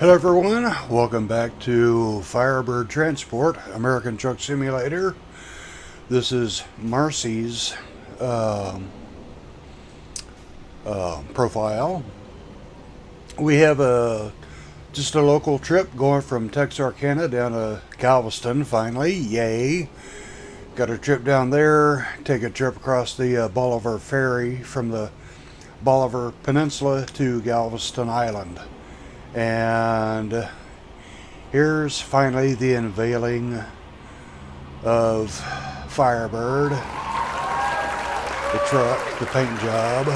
Hello everyone, welcome back to Firebird Transport, American Truck Simulator. This is Marcy's profile. We have just a local trip going from Texarkana down to Galveston finally, yay. Got a trip down there, take a trip across the Bolivar Ferry from the Bolivar Peninsula to Galveston Island. And here's finally the unveiling of Firebird, the truck, the paint job,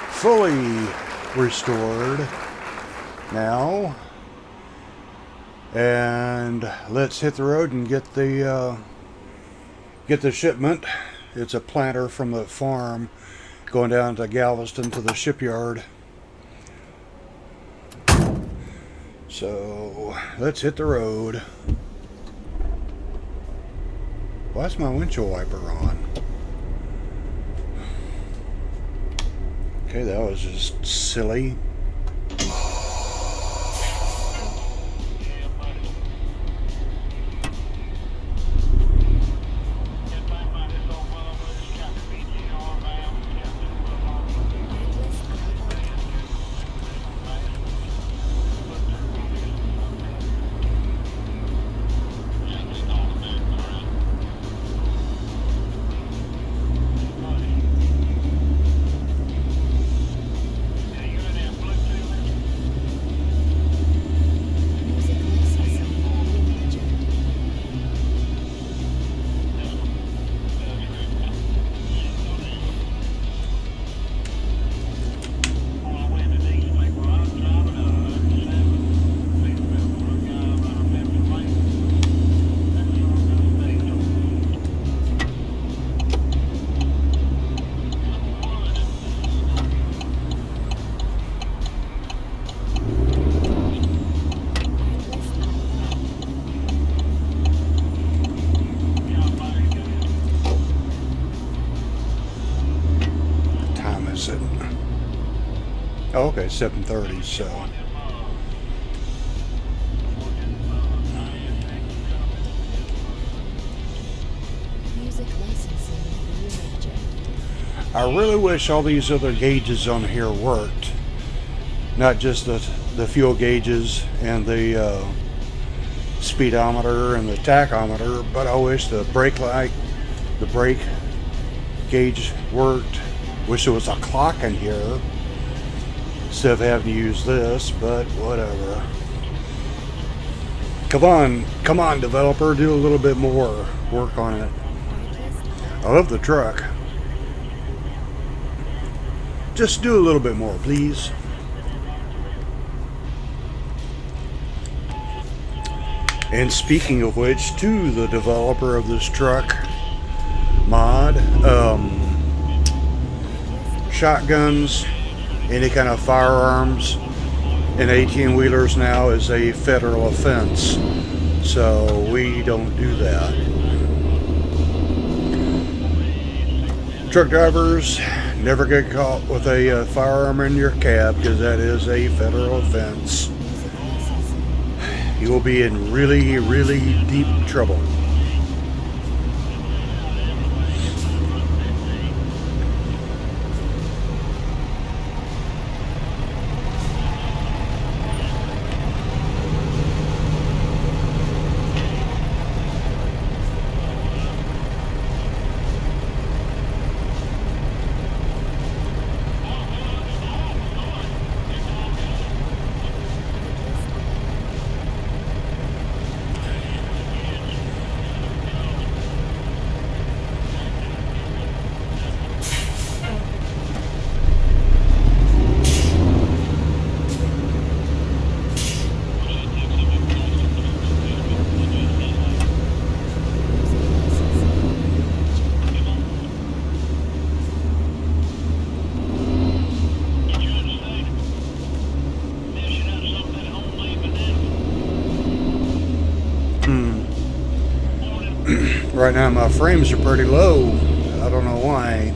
fully restored now. And let's hit the road and get the shipment. It's a planter from the farm going down to Galveston to the shipyard. So let's hit the road. Why's my windshield wiper on? Okay, that was just silly. Oh, okay, 7:30, so. I really wish all these other gauges on here worked. Not just the fuel gauges and the speedometer and the tachometer, but I wish the brake light, the brake gauge worked. Wish there was a clock in here instead of having to use this, but whatever. Come on, developer, do a little bit more work on it. I love the truck. Just do a little bit more, please. And speaking of which, to the developer of this truck mod, shotguns, any kind of firearms in 18-wheelers now is a federal offense, so we don't do that. Truck drivers, never get caught with a firearm in your cab, because that is a federal offense. You will be in really, really deep trouble. Right now my frames are pretty low. I don't know why.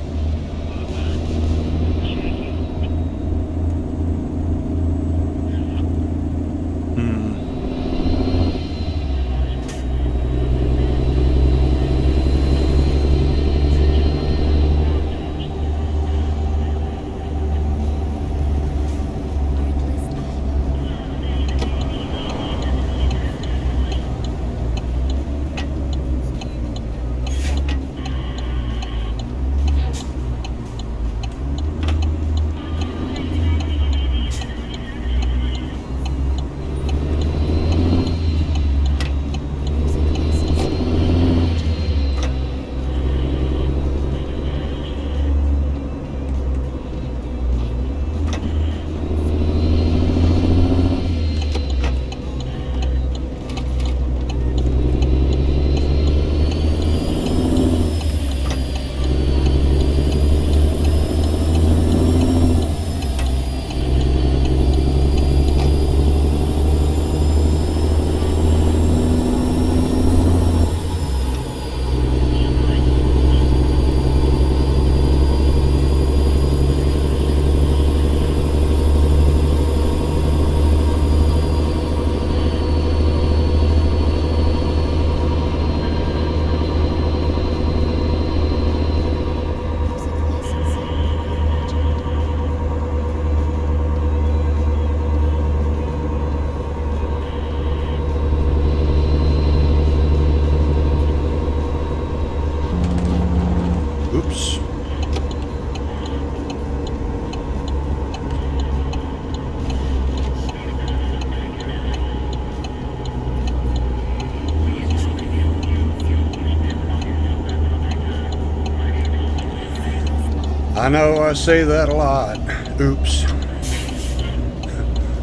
I know I say that a lot. Oops.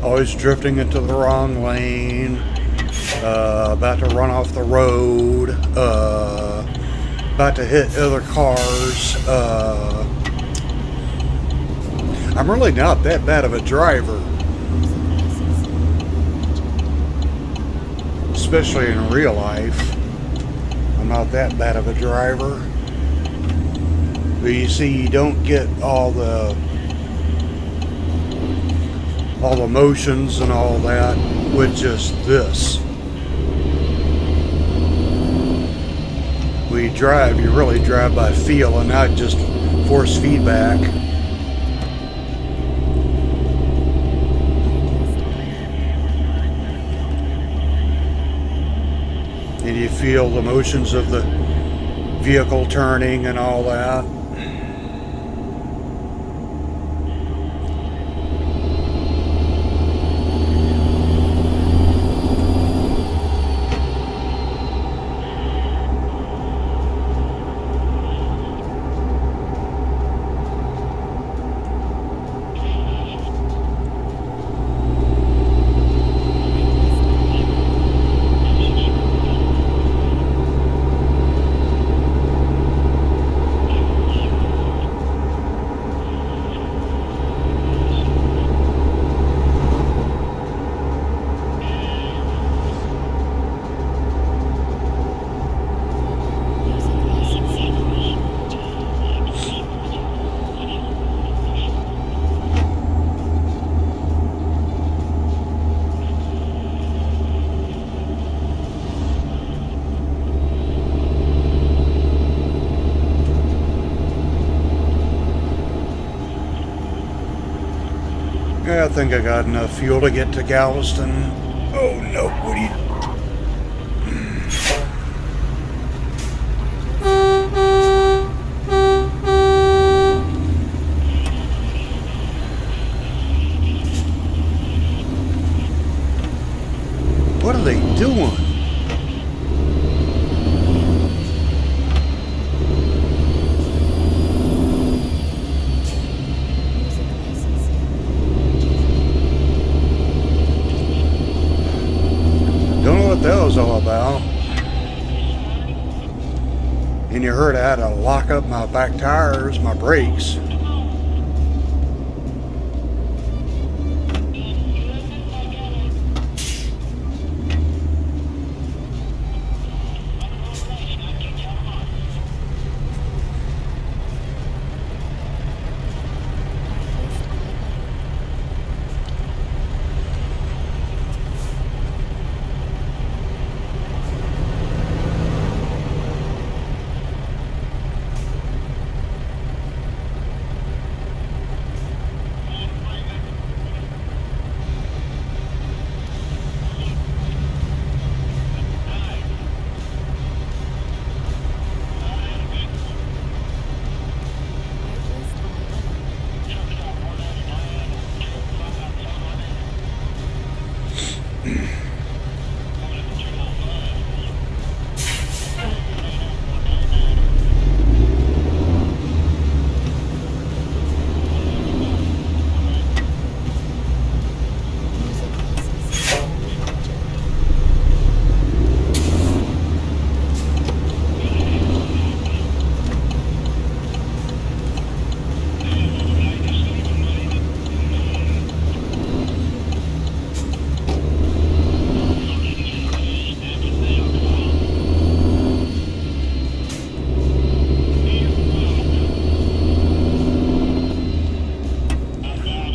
Always drifting into the wrong lane. About to run off the road. About to hit other cars. I'm really not that bad of a driver. Especially in real life. I'm not that bad of a driver. But you see, you don't get all the motions and all that with just this. When you drive, you really drive by feel and not just force feedback. And you feel the motions of the vehicle turning and all that. Yeah, I think I got enough fuel to get to Galveston. Oh no, what are you... What are they doing? Don't know what that was all about. And you heard I had to lock up my back tires, my brakes.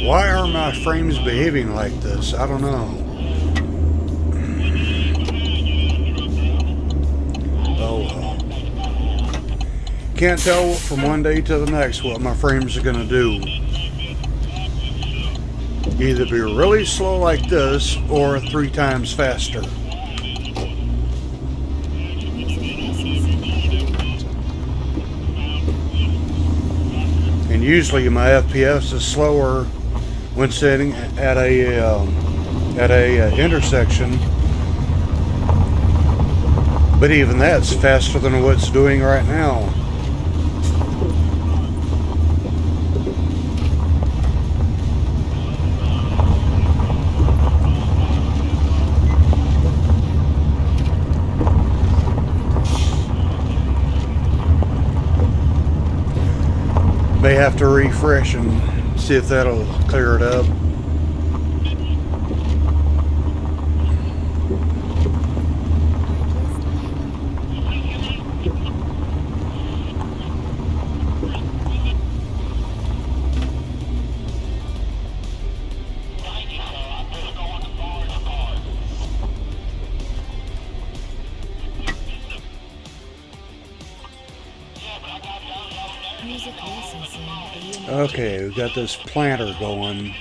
Why are my frames behaving like this? I don't know. Oh well. Can't tell from one day to the next what my frames are gonna do. Either be really slow like this or 3 times faster. And usually my FPS is slower when sitting at a intersection, but even that's faster than what it's doing right now. have to refresh and see if that'll clear it up. Okay, we've got this planter going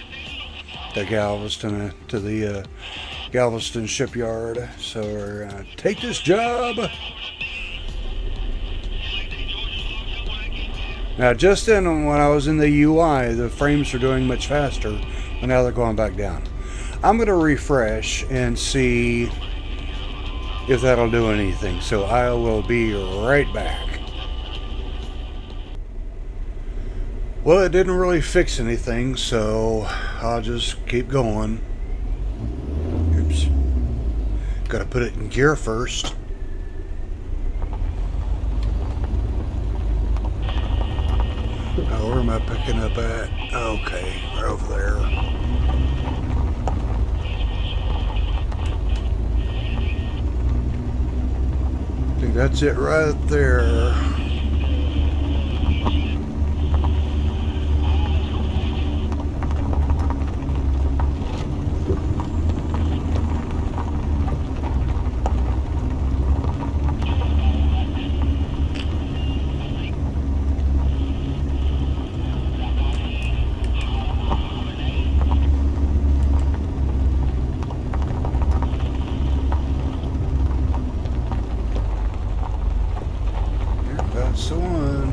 to Galveston, to the Galveston shipyard. So we're gonna take this job. Now, just then, when I was in the UI, the frames are doing much faster, and now they're going back down. I'm gonna refresh and see if that'll do anything. So I will be right back. Well, it didn't really fix anything, so I'll just keep going. Oops. Gotta put it in gear first. Oh, where am I picking up at? Okay, right over there. I think that's it right there. That's the one.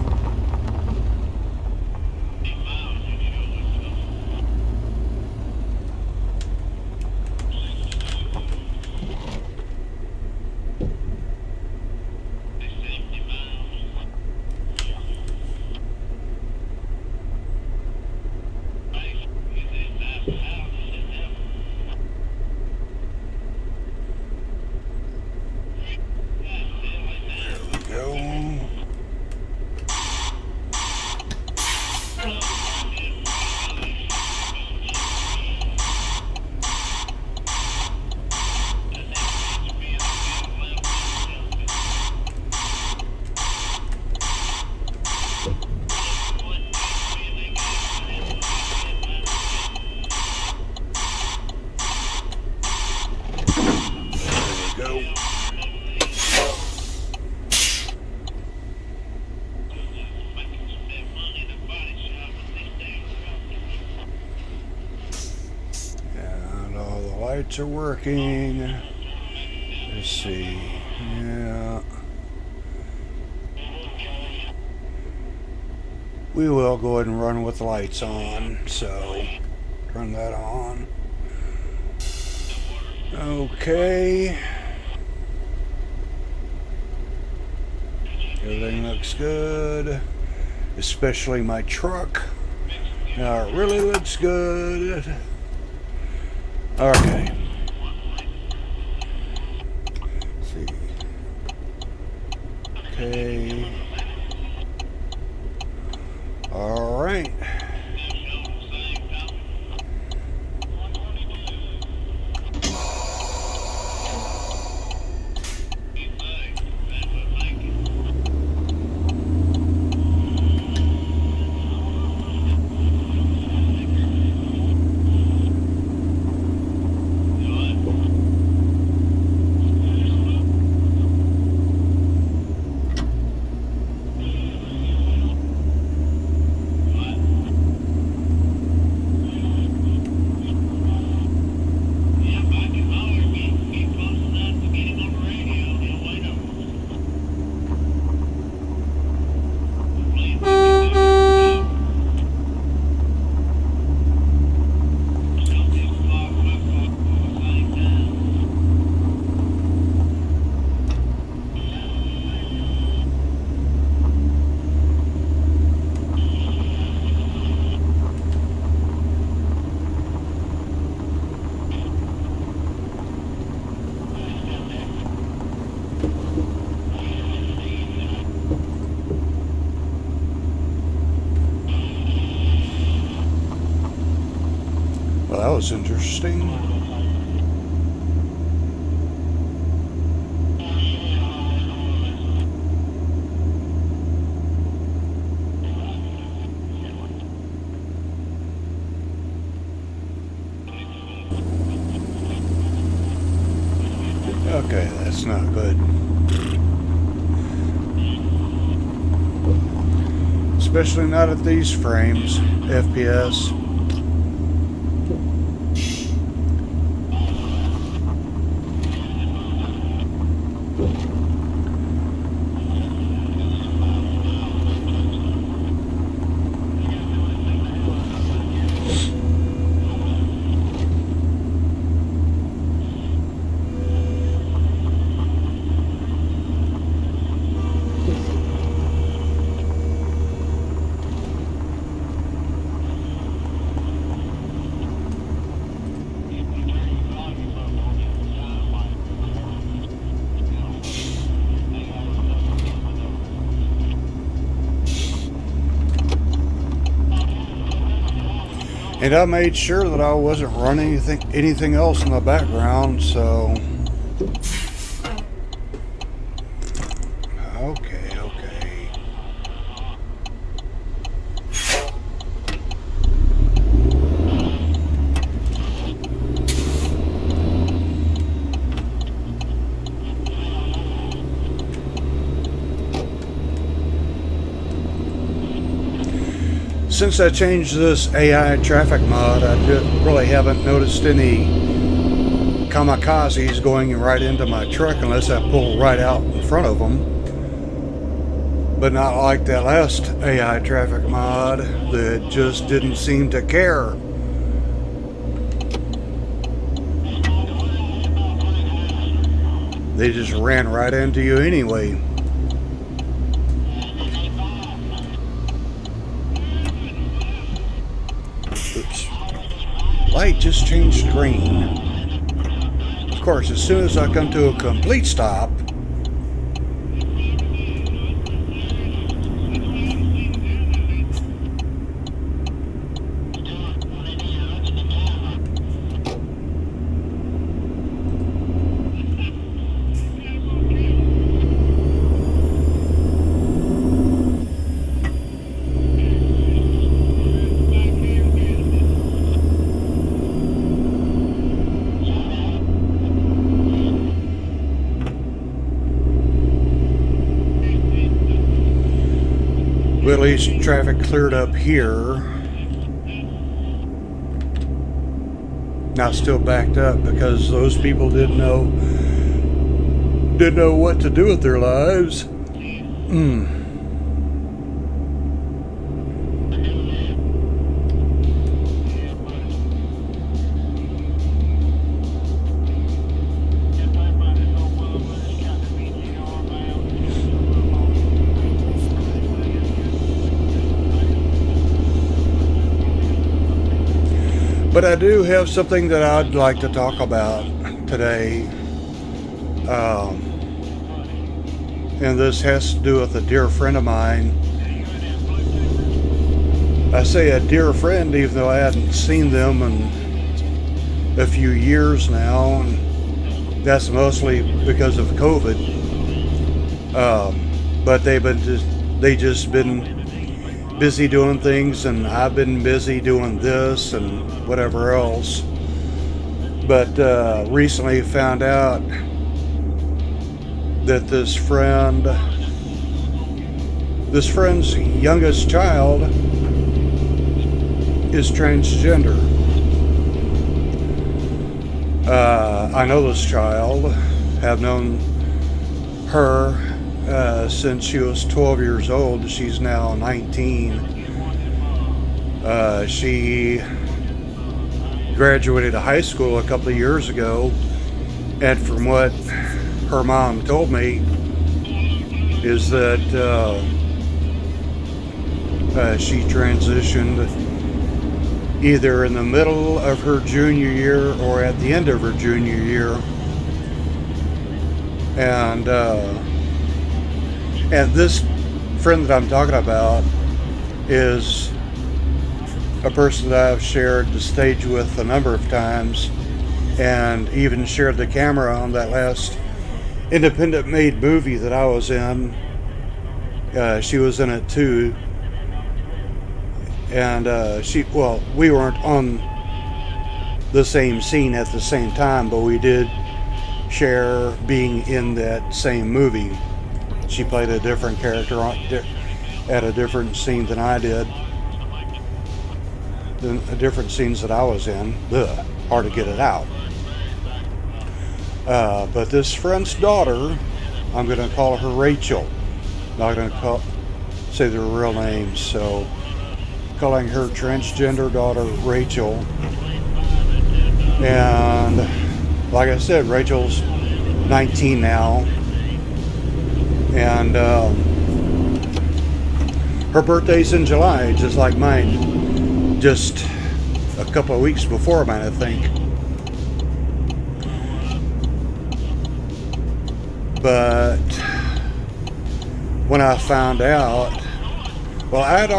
Lights are working. Let's see. Yeah. We will go ahead and run with the lights on. So, turn that on. Okay. Everything looks good. Especially my truck. Now it really looks good. Okay. Let's see. Okay. All right. was interesting. Okay, that's not good. Especially not at these frames, FPS. And I made sure that I wasn't running anything else in the background, so... Okay. Since I changed this AI traffic mod, I really haven't noticed any kamikazes going right into my truck unless I pull right out in front of them. But not like that last AI traffic mod that just didn't seem to care. They just ran right into you anyway. Oops. Light just changed green. Of course, as soon as I come to a complete stop, well, at least traffic cleared up here. Now still backed up because those people didn't know what to do with their lives. But I do have something that I'd like to talk about today. And this has to do with a dear friend of mine. I say a dear friend even though I hadn't seen them in a few years now. And that's mostly because of COVID. But they just been busy doing things, and I've been busy doing this and whatever else. But recently found out that this friend's youngest child is transgender. I know this child, have known her since she was 12 years old. She's now 19. She graduated high school a couple of years ago, and from what her mom told me is that she transitioned either in the middle of her junior year or at the end of her junior year. And this friend that I'm talking about is a person that I've shared the stage with a number of times, and even shared the camera on that last independent made movie that I was in. She was in it too, and we weren't on the same scene at the same time, but we did share being in that same movie. She played a different character at a different scene than I did, than different scenes that I was in. Ugh, hard to get it out. But this friend's daughter, I'm going to call her Rachel. Not going to say their real names, so calling her transgender daughter Rachel. And like I said, Rachel's 19 now, and her birthday's in July, just like mine, just a couple of weeks before mine, I think. But when I found out, well, I had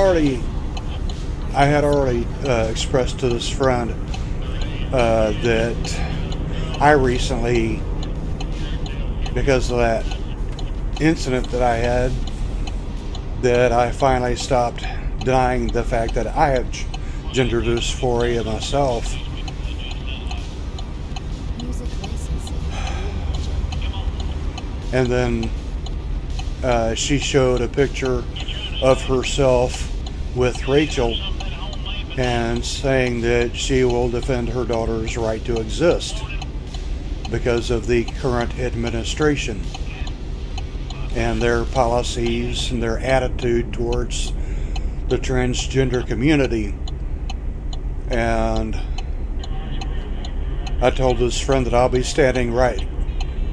already expressed to this friend that I recently, because of that incident that I had, that I finally stopped denying the fact that I have gender dysphoria myself. And then she showed a picture of herself with Rachel and saying that she will defend her daughter's right to exist because of the current administration and their policies and their attitude towards the transgender community. And I told this friend that I'll be standing right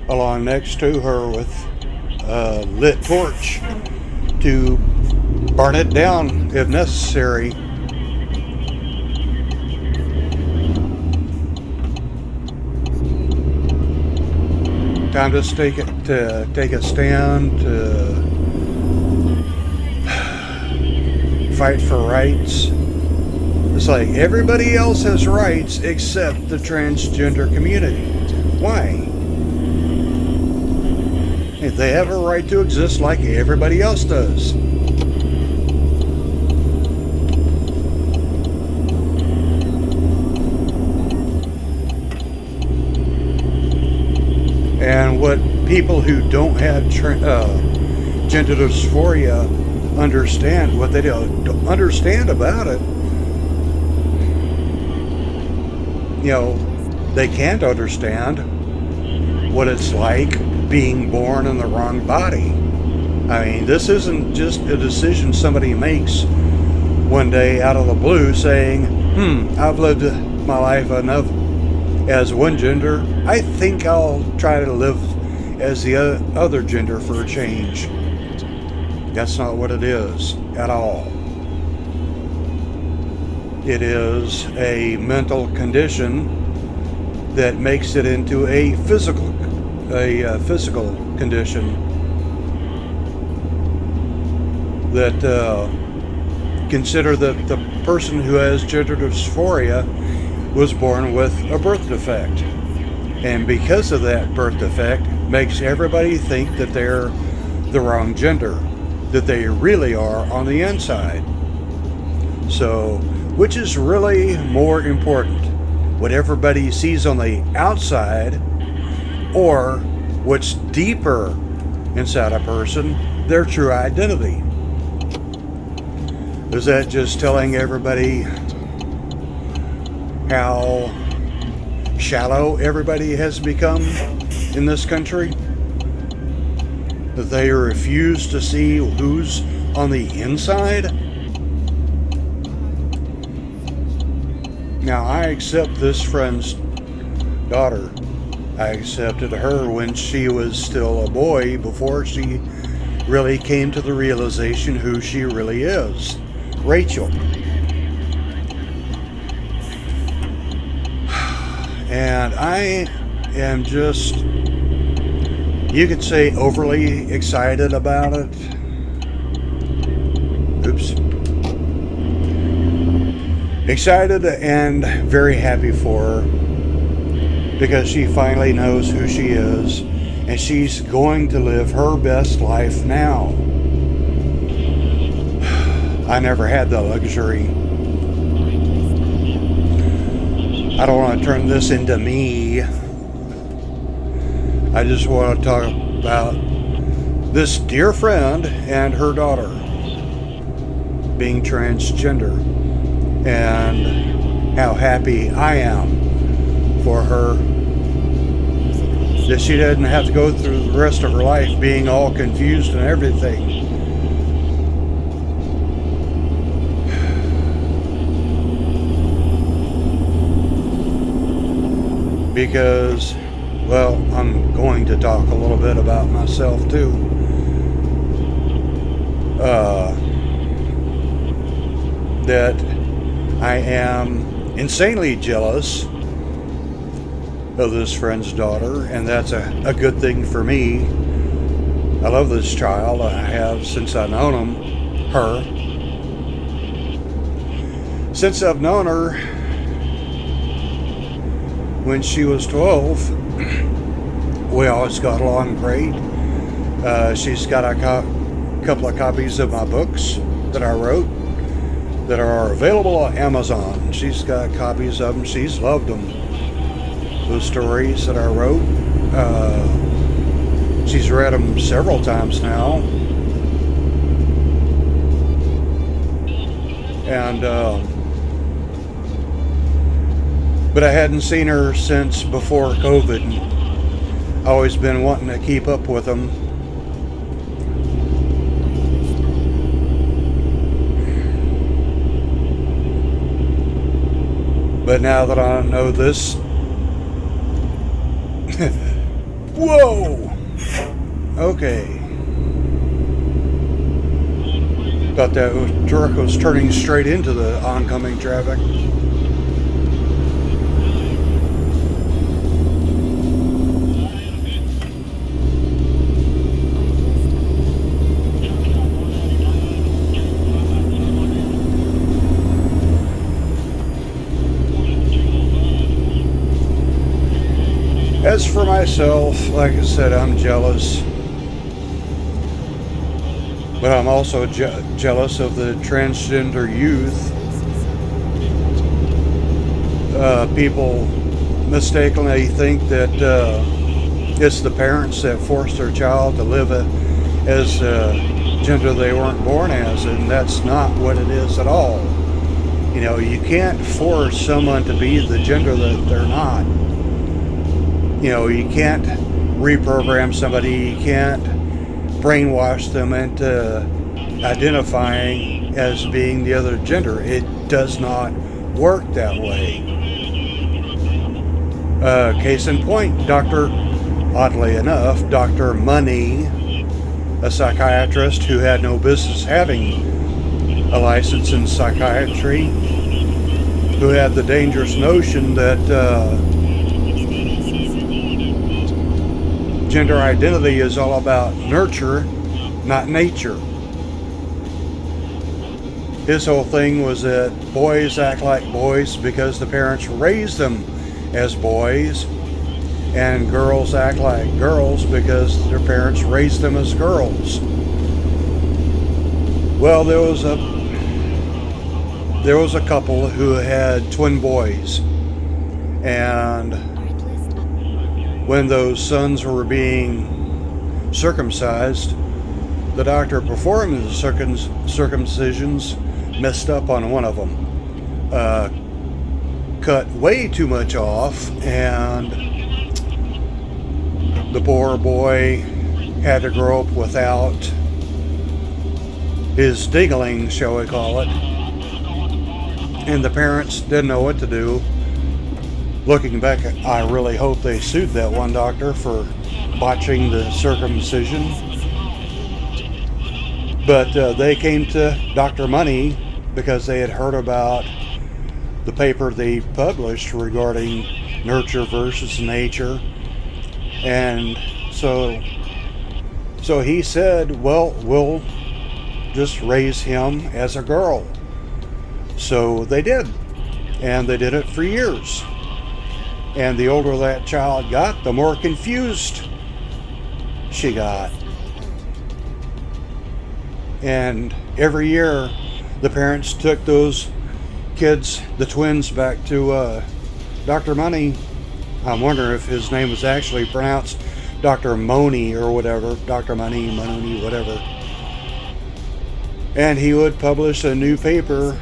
along next to her with a lit torch to burn it down if necessary. Time to take a stand, to fight for rights. It's like everybody else has rights except the transgender community. Why? They have a right to exist like everybody else does. And what people who don't have gender dysphoria understand, what they don't understand about it, they can't understand what it's like being born in the wrong body. I mean, this isn't just a decision somebody makes one day out of the blue saying, I've lived my life enough as one gender, I think I'll try to live as the other gender for a change. That's not what it is at all. It is a mental condition that makes it into a physical condition that consider that the person who has gender dysphoria was born with a birth defect, and because of that birth defect makes everybody think that they're the wrong gender, that they really are on the inside. So which is really more important, what everybody sees on the outside, or what's deeper inside a person, their true identity? Is that just telling everybody how shallow everybody has become in this country? That they refuse to see who's on the inside? Now, I accept this friend's daughter. I accepted her when she was still a boy, before she really came to the realization who she really is. Rachel. And I am just, you could say, overly excited about it. Oops. Excited and very happy for her because she finally knows who she is and she's going to live her best life now. I never had the luxury. I don't want to turn this into me. I just want to talk about this dear friend and her daughter being transgender and how happy I am for her that she doesn't have to go through the rest of her life being all confused and everything. Because, well, I'm going to talk a little bit about myself too. That I am insanely jealous of this friend's daughter, and that's a good thing for me. I love this child. I have since I've known her. Since I've known her when she was 12, we always got along great. She's got a couple of copies of my books that I wrote that are available on Amazon. She's got copies of them. She's loved them. Those stories that I wrote. She's read them several times now. And but I hadn't seen her since before COVID. I've always been wanting to keep up with them. But now that I know this, whoa! Okay. Thought that truck was turning straight into the oncoming traffic. As for myself, like I said, I'm jealous. But I'm also jealous of the transgender youth. People mistakenly think that it's the parents that forced their child to live as the gender they weren't born as, and that's not what it is at all. You know, you can't force someone to be the gender that they're not. You know, you can't reprogram somebody, you can't brainwash them into identifying as being the other gender. It does not work that way. Case in point, oddly enough, Dr. Money, a psychiatrist who had no business having a license in psychiatry, who had the dangerous notion that gender identity is all about nurture, not nature. His whole thing was that boys act like boys because the parents raised them as boys, and girls act like girls because their parents raised them as girls. Well, there was a couple who had twin boys, and when those sons were being circumcised, the doctor performing the circumcisions messed up on one of them. Cut way too much off, and the poor boy had to grow up without his dingling, shall we call it. And the parents didn't know what to do. Looking back, I really hope they sued that one doctor for botching the circumcision. But they came to Dr. Money because they had heard about the paper they published regarding nurture versus nature. And so he said, well, we'll just raise him as a girl. So they did. And they did it for years. And the older that child got, the more confused she got. And every year, the parents took those kids, the twins, back to Dr. Money. I'm wondering if his name was actually pronounced Dr. Money or whatever. Dr. Money, whatever. And he would publish a new paper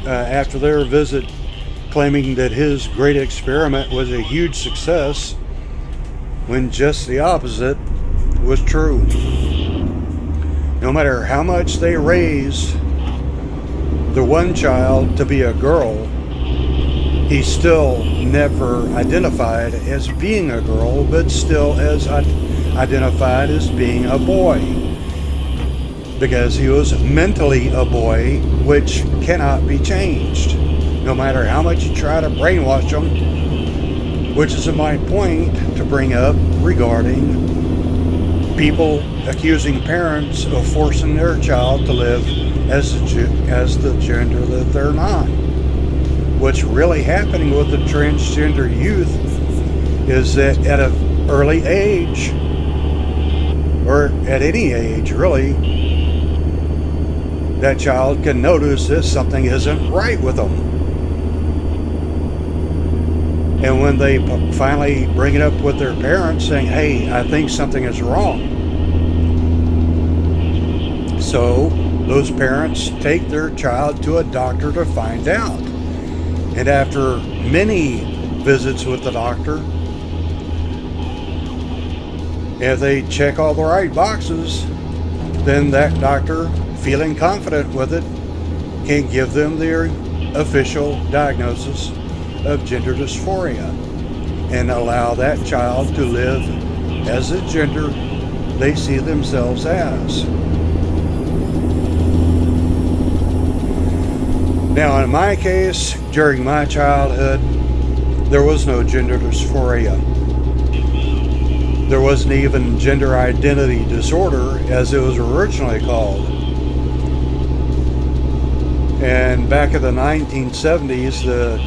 after their visit, claiming that his great experiment was a huge success, when just the opposite was true. No matter how much they raised the one child to be a girl, he still never identified as being a girl, but still as identified as being a boy, because he was mentally a boy, which cannot be changed, no matter how much you try to brainwash them, which is my point to bring up regarding people accusing parents of forcing their child to live as the gender that they're not. What's really happening with the transgender youth is that at an early age, or at any age really, that child can notice that something isn't right with them. And when they finally bring it up with their parents saying, hey, I think something is wrong. So those parents take their child to a doctor to find out. And after many visits with the doctor, if they check all the right boxes, then that doctor, feeling confident with it, can give them their official diagnosis of gender dysphoria and allow that child to live as a gender they see themselves as. Now, in my case, during my childhood, there was no gender dysphoria. There wasn't even gender identity disorder, as it was originally called. And back in the 1970s, the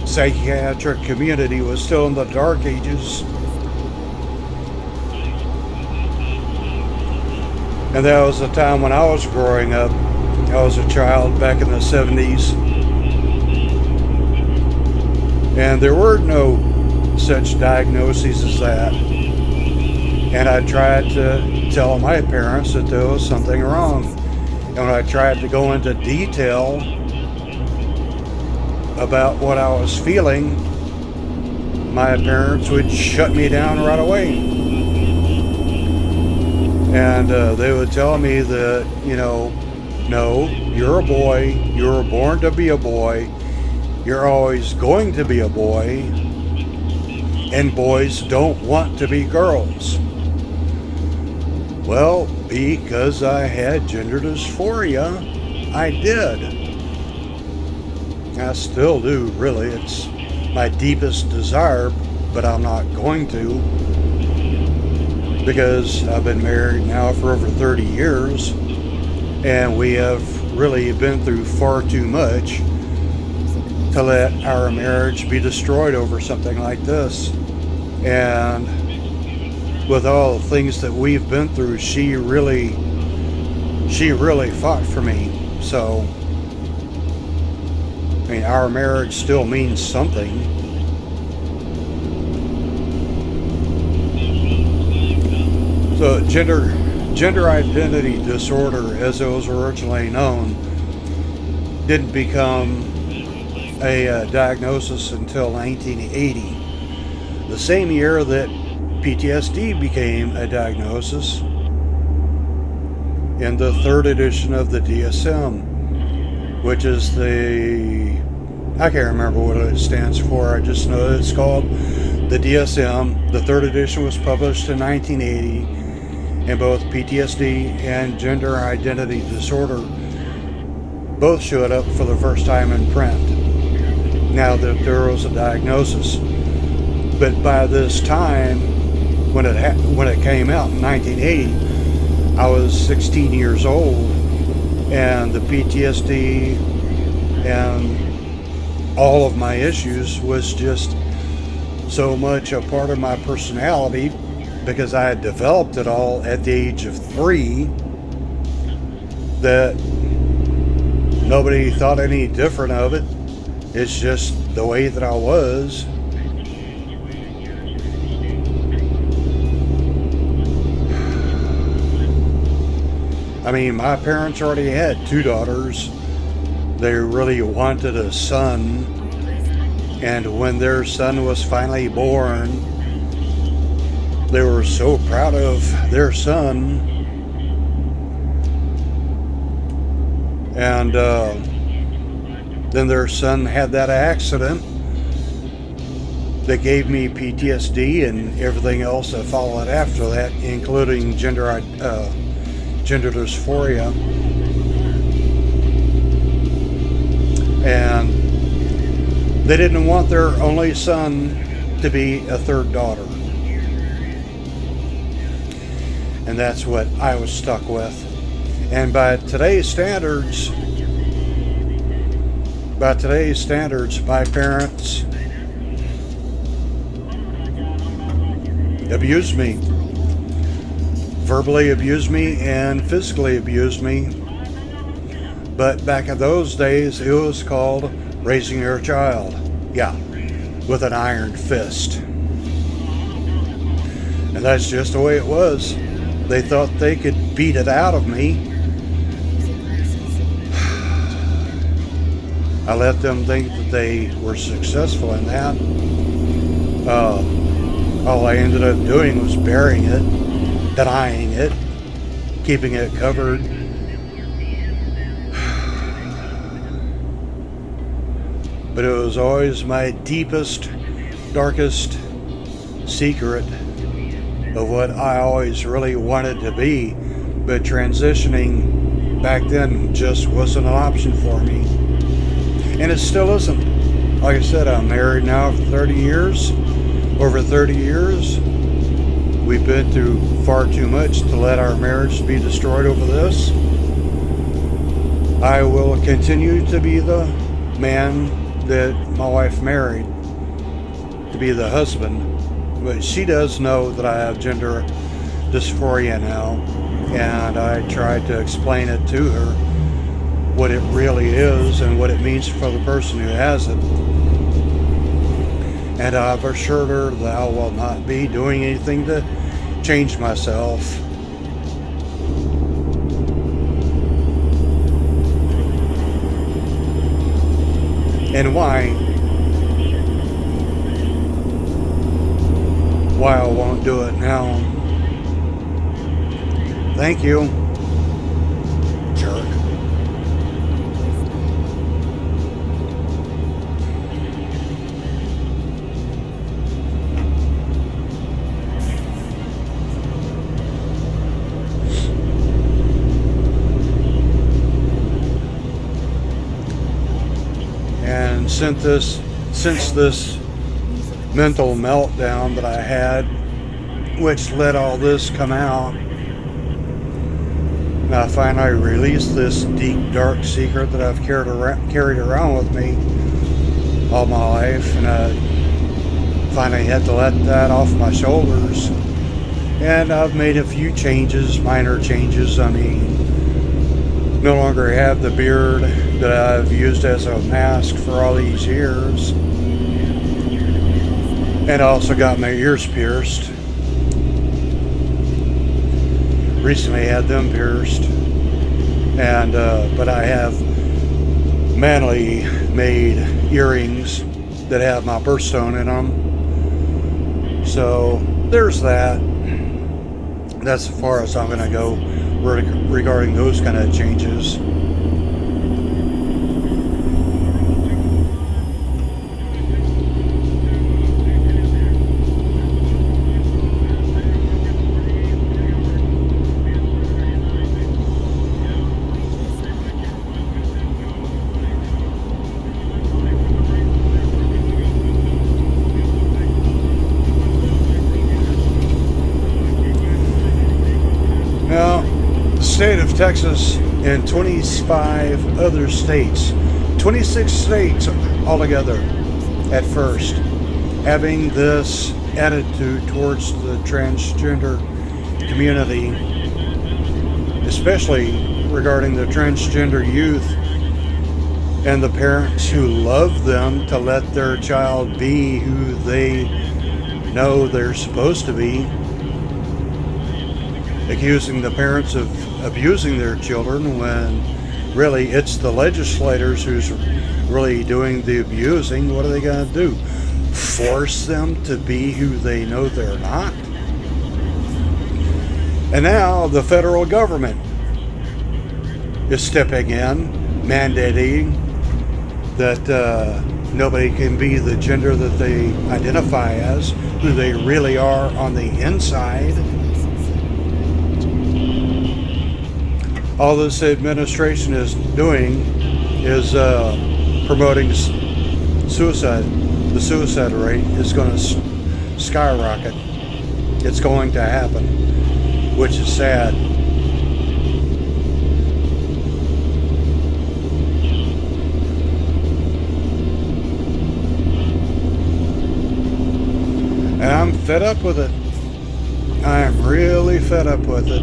psychiatric community was still in the dark ages. And that was the time when I was growing up. I was a child back in the 70s. And there were no such diagnoses as that. And I tried to tell my parents that there was something wrong. And when I tried to go into detail about what I was feeling, my parents would shut me down right away. And they would tell me that, no, you're a boy, you were born to be a boy, you're always going to be a boy, and boys don't want to be girls. Well, because I had gender dysphoria, I did. I still do, really. It's my deepest desire, but I'm not going to, because I've been married now for over 30 years, and we have really been through far too much to let our marriage be destroyed over something like this. And with all the things that we've been through, she really fought for me. So, I mean, our marriage still means something. So gender identity disorder, as it was originally known, didn't become a diagnosis until 1980, the same year that PTSD became a diagnosis in the third edition of the DSM, which is I can't remember what it stands for. I just know it's called the DSM. The third edition was published in 1980, and both PTSD and gender identity disorder both showed up for the first time in print, now that there was a diagnosis. But by this time, when it came out in 1980, I was 16 years old, and the PTSD and all of my issues was just so much a part of my personality because I had developed it all at the age of 3 that nobody thought any different of it. It's just the way that I was. I mean, my parents already had 2 daughters. They really wanted a son. And when their son was finally born, they were so proud of their son. And then their son had that accident that gave me PTSD and everything else that followed after that, including gender dysphoria. And they didn't want their only son to be a 3rd daughter. And that's what I was stuck with. And by today's standards, my parents abused me. Verbally abused me and physically abused me. But back in those days, it was called raising your child. Yeah, with an iron fist. And that's just the way it was. They thought they could beat it out of me. I let them think that they were successful in that. All I ended up doing was burying it, denying it, keeping it covered. But it was always my deepest, darkest secret of what I always really wanted to be. But transitioning back then just wasn't an option for me. And it still isn't. Like I said, I'm married now for 30 years. Over 30 years. We've been through far too much to let our marriage be destroyed over this. I will continue to be the man that my wife married, to be the husband. But she does know that I have gender dysphoria now. And I tried to explain it to her, what it really is and what it means for the person who has it. And I've assured her that I will not be doing anything to change myself. And why I won't do it now. Thank you, jerk. And since this mental meltdown that I had, which let all this come out, and I finally released this deep, dark secret that I've carried around with me all my life, and I finally had to let that off my shoulders. And I've made a few changes, minor changes. I mean, no longer have the beard that I've used as a mask for all these years. And I also got my ears pierced. Recently had them pierced. And but I have manually made earrings that have my birthstone in them. So there's that. That's as far as I'm going to go regarding those kind of changes. State of Texas and 25 other states, 26 states altogether at first, having this attitude towards the transgender community, especially regarding the transgender youth and the parents who love them to let their child be who they know they're supposed to be, accusing the parents of abusing their children when really it's the legislators who's really doing the abusing. What are they going to do? Force them to be who they know they're not? And now the federal government is stepping in, mandating that nobody can be the gender that they identify as, who they really are on the inside. All this administration is doing is promoting suicide. The suicide rate is going to skyrocket. It's going to happen, which is sad. And I'm fed up with it. I'm really fed up with it.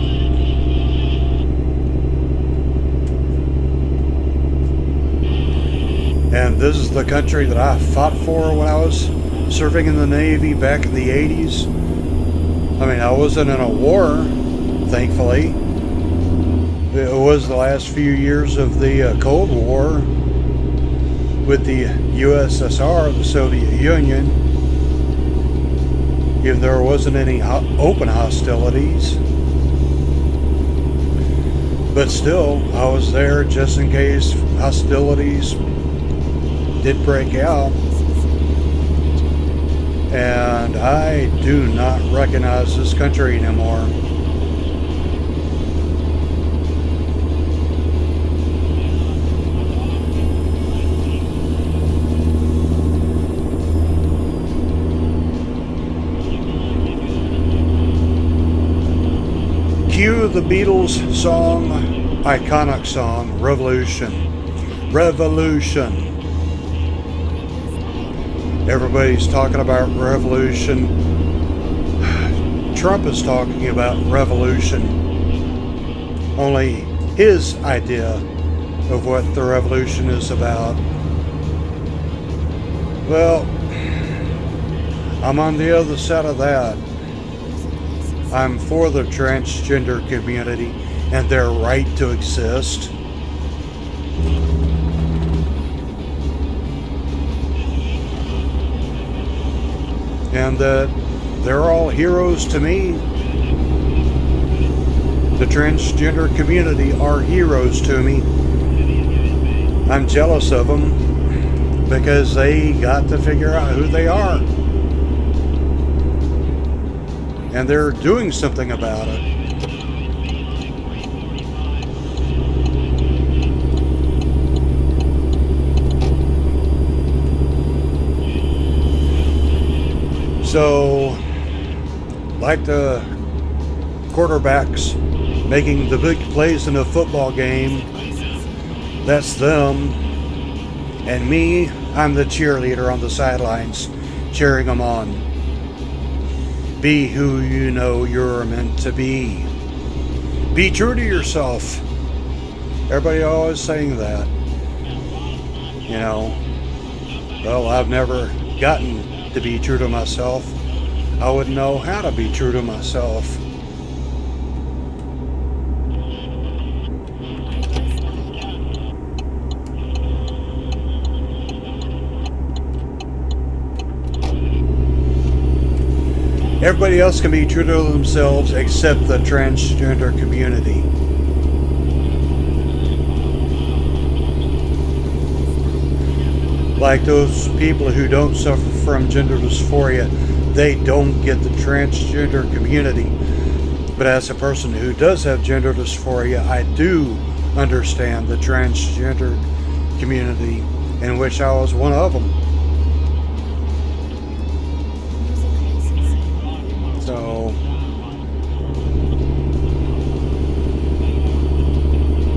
And this is the country that I fought for when I was serving in the Navy back in the 80s. I mean, I wasn't in a war, thankfully. It was the last few years of the Cold War with the USSR, the Soviet Union. Even though there wasn't any open hostilities. But still, I was there just in case hostilities did break out, and I do not recognize this country anymore. Cue the Beatles song, iconic song, Revolution. Revolution. Everybody's talking about revolution. Trump is talking about revolution. Only his idea of what the revolution is about. Well, I'm on the other side of that. I'm for the transgender community and their right to exist. And that they're all heroes to me. The transgender community are heroes to me. I'm jealous of them because they got to figure out who they are. And they're doing something about it. So, like the quarterbacks making the big plays in a football game, that's them. And me, I'm the cheerleader on the sidelines, cheering them on. Be who you know you're meant to be. Be true to yourself. Everybody always saying that. You know, well, I've never gotten to be true to myself. I wouldn't know how to be true to myself. Everybody else can be true to themselves except the transgender community. Like those people who don't suffer from gender dysphoria, they don't get the transgender community. But as a person who does have gender dysphoria, I do understand the transgender community, in which I was one of them. So,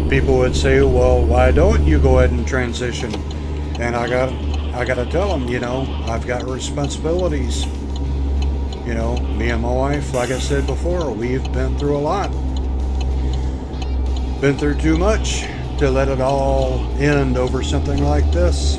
people would say, well, why don't you go ahead and transition? And I got I gotta tell them, you know, I've got responsibilities. You know, me and my wife, like I said before, we've been through a lot. Been through too much to let it all end over something like this.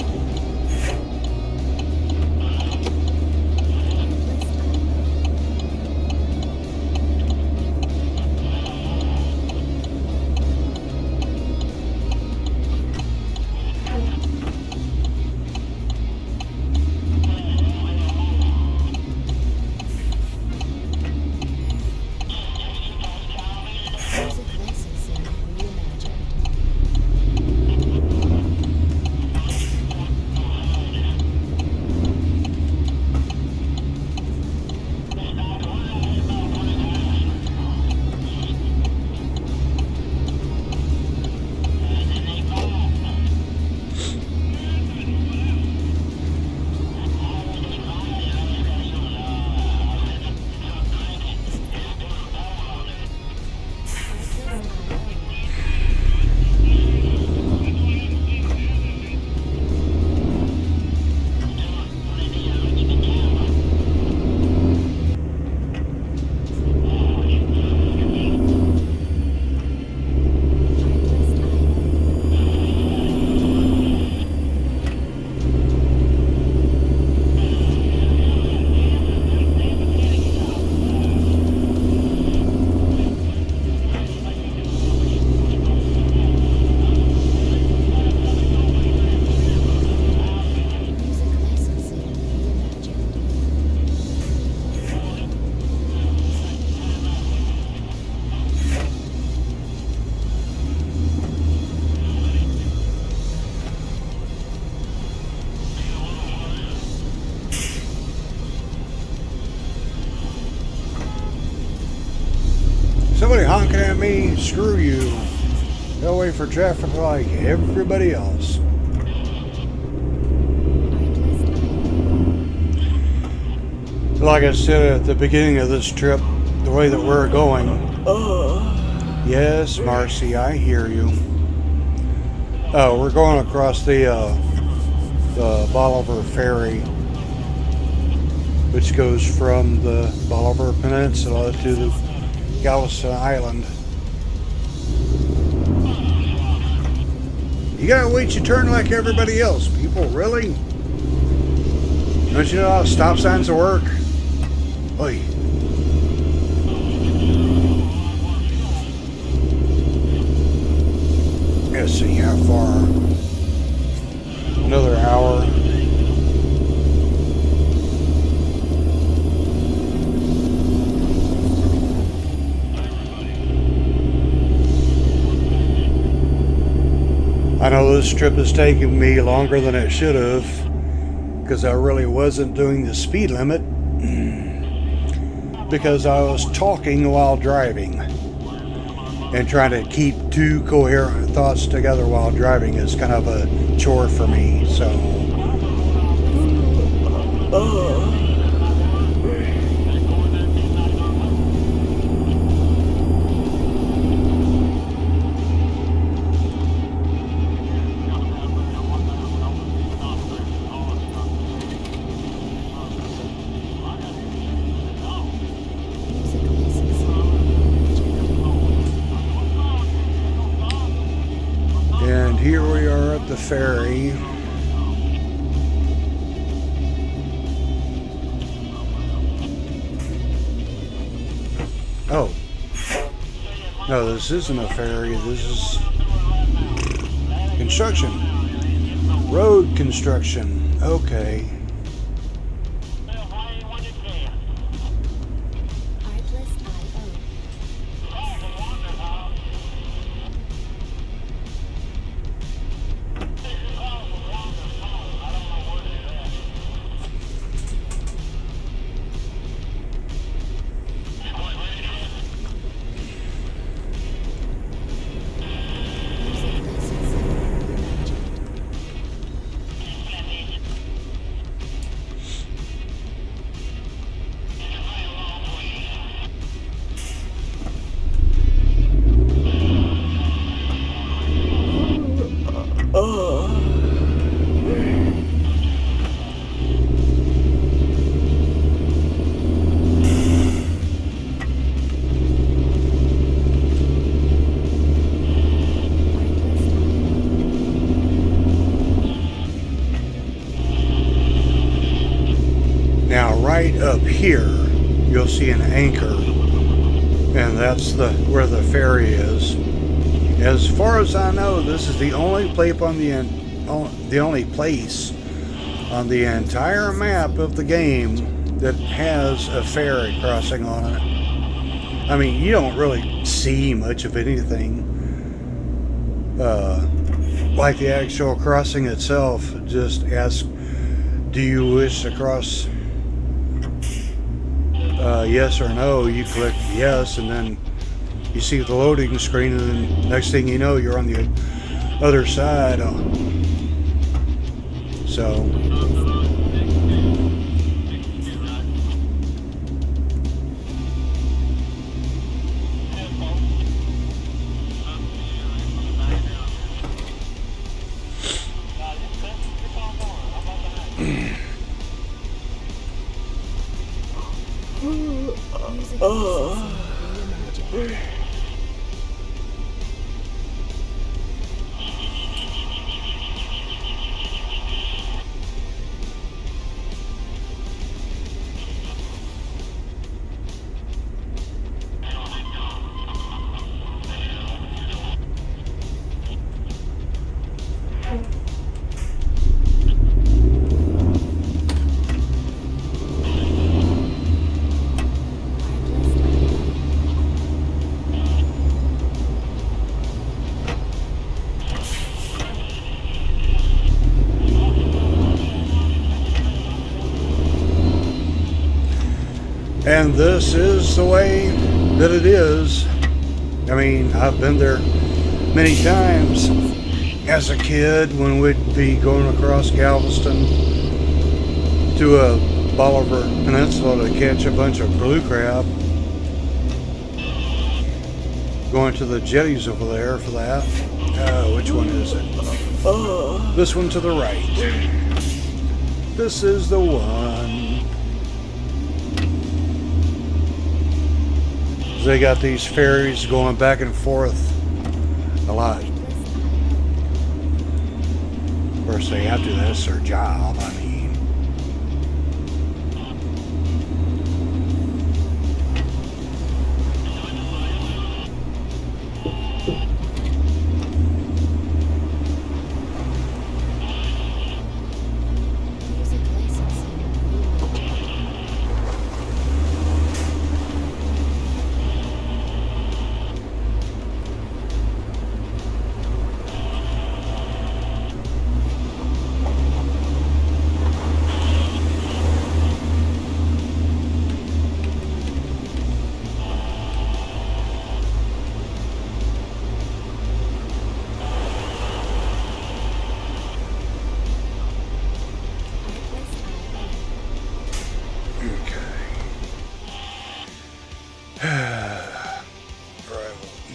Somebody honking at me, screw you. They'll wait for traffic like everybody else. Like I said at the beginning of this trip, the way that we're going. Yes, Marcy, I hear you. We're going across the Bolivar Ferry, which goes from the Bolivar Peninsula to the Galveston Island. You gotta wait your turn like everybody else, people, really? Don't you know how stop signs work? Oy. Let's see how far. Another hour. I know this trip is taking me longer than it should have because I really wasn't doing the speed limit because I was talking while driving, and trying to keep two coherent thoughts together while driving is kind of a chore for me, so here we are at the ferry. Oh. No, this isn't a ferry. This is construction. Road construction. Okay. right up here, you'll see an anchor, and that's where the ferry is. As far as I know, this is the only place on the entire map of the game that has a ferry crossing on it. I mean, you don't really see much of anything. Like the actual crossing itself, just ask, do you wish to cross? Yes or no. You click yes, and then you see the loading screen, and then next thing you know, you're on the other side. So and this is the way that it is. I mean, I've been there many times as a kid when we'd be going across Galveston to a Bolivar Peninsula to catch a bunch of blue crab. Going to the jetties over there for that. Which one is it? This one to the right. This is the one. They got these ferries going back and forth a lot. Of course, they have to. That's their job. I mean.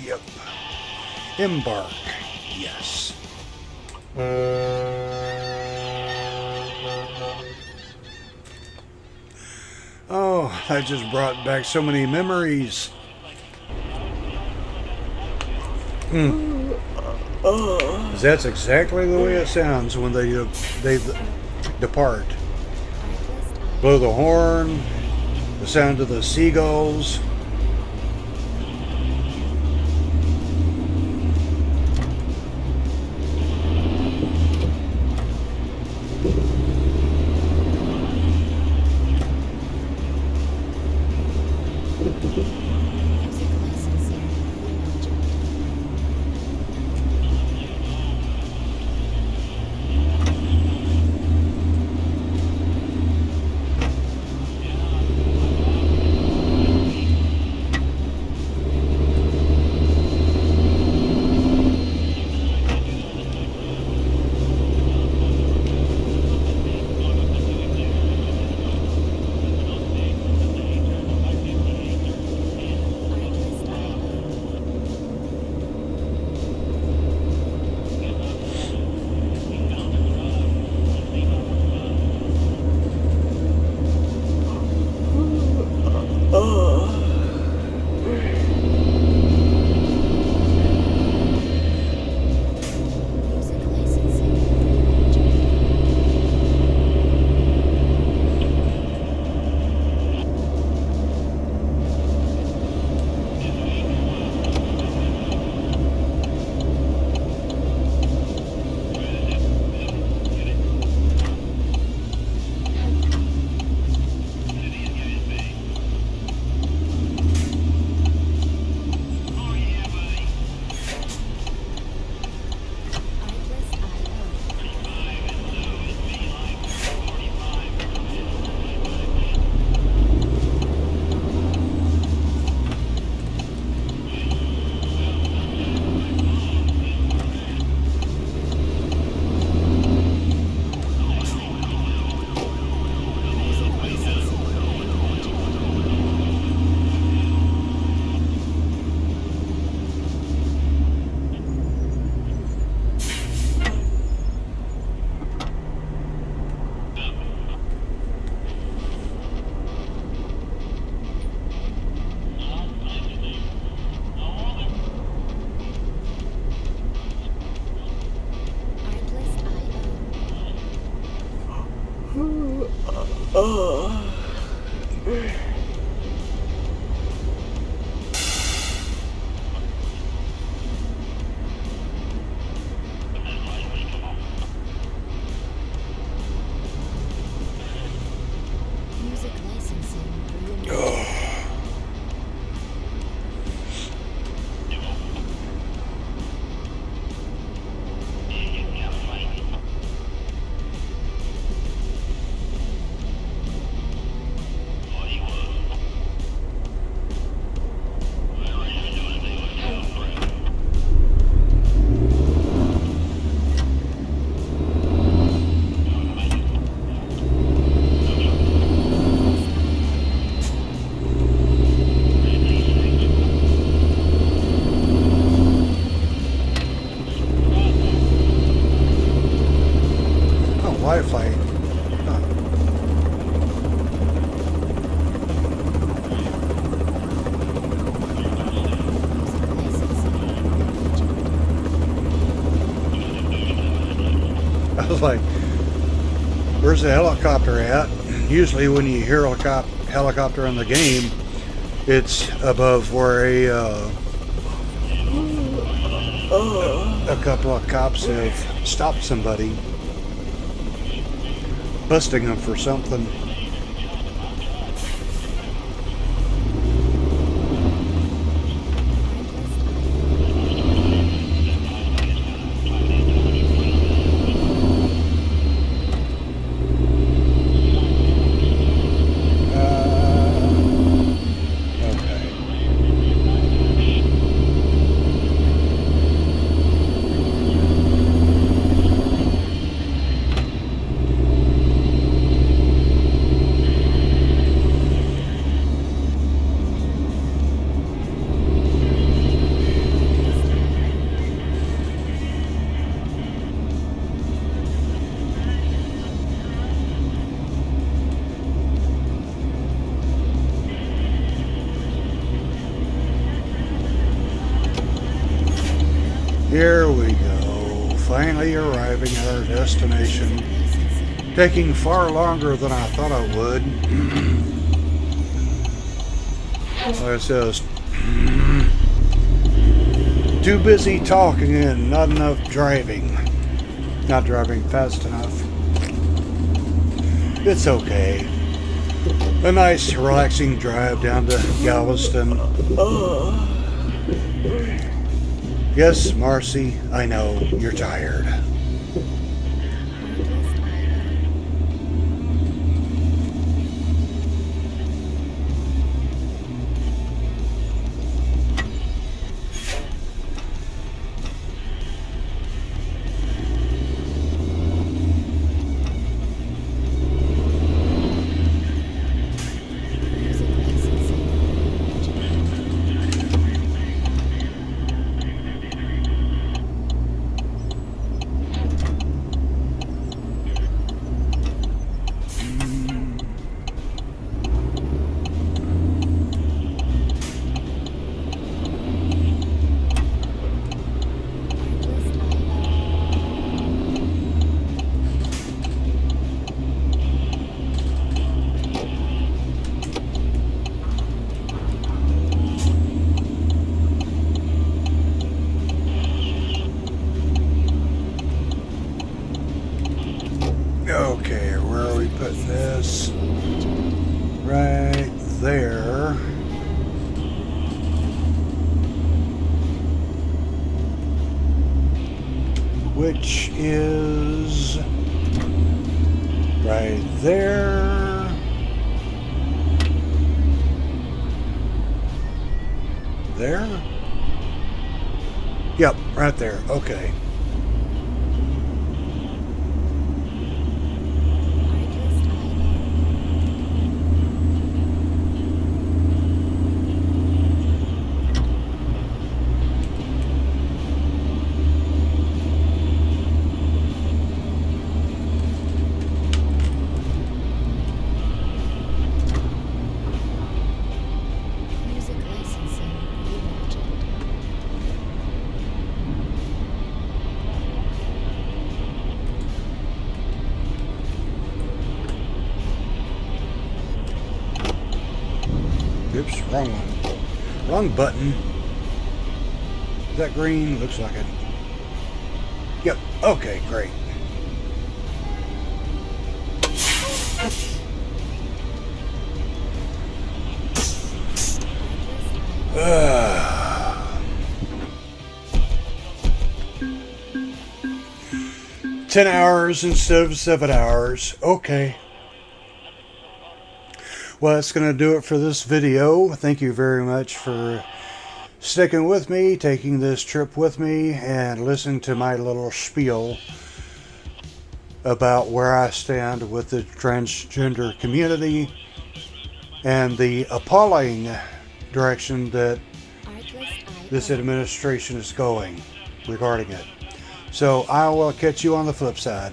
Yep. Embark. Yes. Oh, that just brought back so many memories. That's exactly the way it sounds when they depart. Blow the horn, the sound of the seagulls. Music licensing reimagined. Oh, Wi-Fi. Huh. I was like, where's the helicopter at? Usually when you hear a helicopter in the game, it's above where a couple of cops have stopped somebody, busting them for something. Okay. Here we go, finally arriving at our destination. Taking far longer than I thought I would. Like it says, too busy talking and not enough driving. Not driving fast enough. It's okay. A nice relaxing drive down to Galveston. Yes, Marcy, I know you're tired. Okay, where are we putting this? Right there. Which is right there. There? Yep, right there. Okay. Oops, wrong one. Wrong button. Is that green? Looks like it. Yep. Okay, great. Uh, 10 hours instead of 7 hours. Okay. Well, that's going to do it for this video. Thank you very much for sticking with me, taking this trip with me, and listening to my little spiel about where I stand with the transgender community and the appalling direction that this administration is going regarding it. So I will catch you on the flip side.